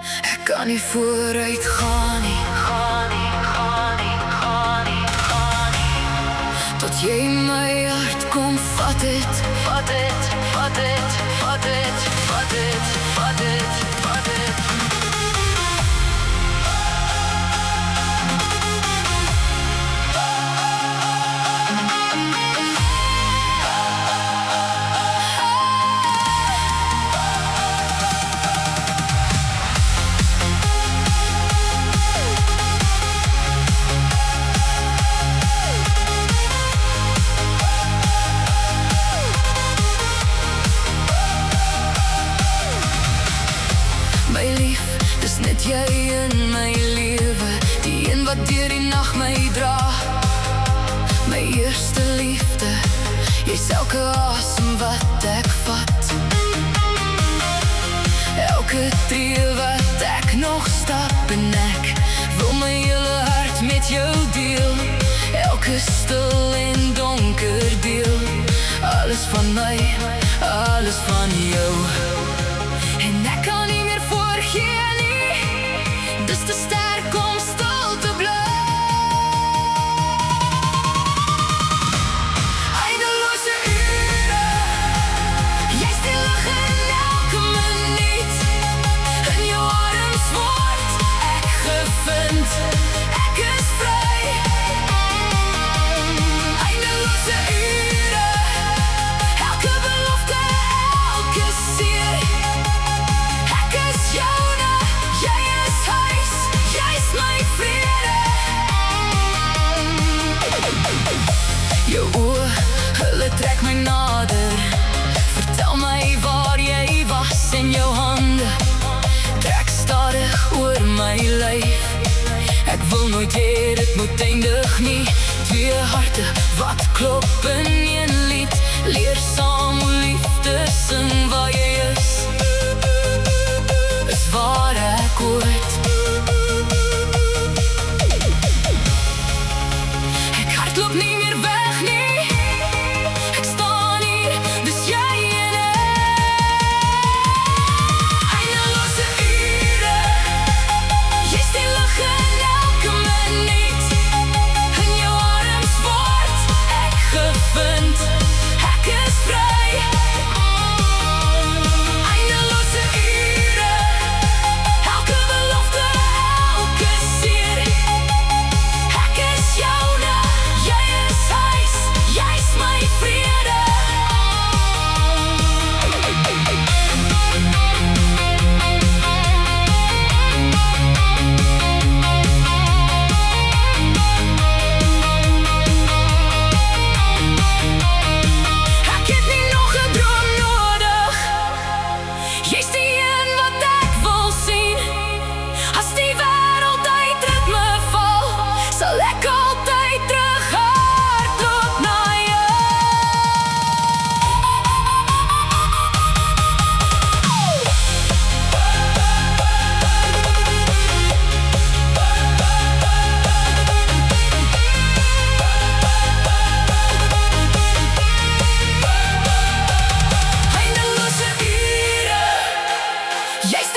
Ek kan nie vooruit gaan nie, gaan nie, gaan nie, gaan nie, gaan nie. Tot jy my hart kom vat het, vat het, vat het, vat het, vat het, vat het, vat het. My lief, dis net jy in my lewe, die een wat deur die nag my dra. My eerste liefde, jy's elke asem wat ek vat. Elke tree wat ek nog stap en ek wil my hele hart met jou deel. Elke stil en donker deel, alles van my, alles van jou. En ek kan nie meer voorgee nie, dis te sterk om stil te bly. Eindelose ure, jy's die lig in elke minuut. In jou arms word ek gevind, ek is vry. Eindelose ure, elke belofte, elke seer. Jou oë, hulle trek my nader. Vertel my waar jy was en jou hande trek stadig oor my lyf. Ek wil nooit hê dit moet eindig nie. Twee harte wat klop in een lied, leer saam hoe liefde sing. Waar jy is waar ek hoort. Ek hardloop nie meer weg. Yes!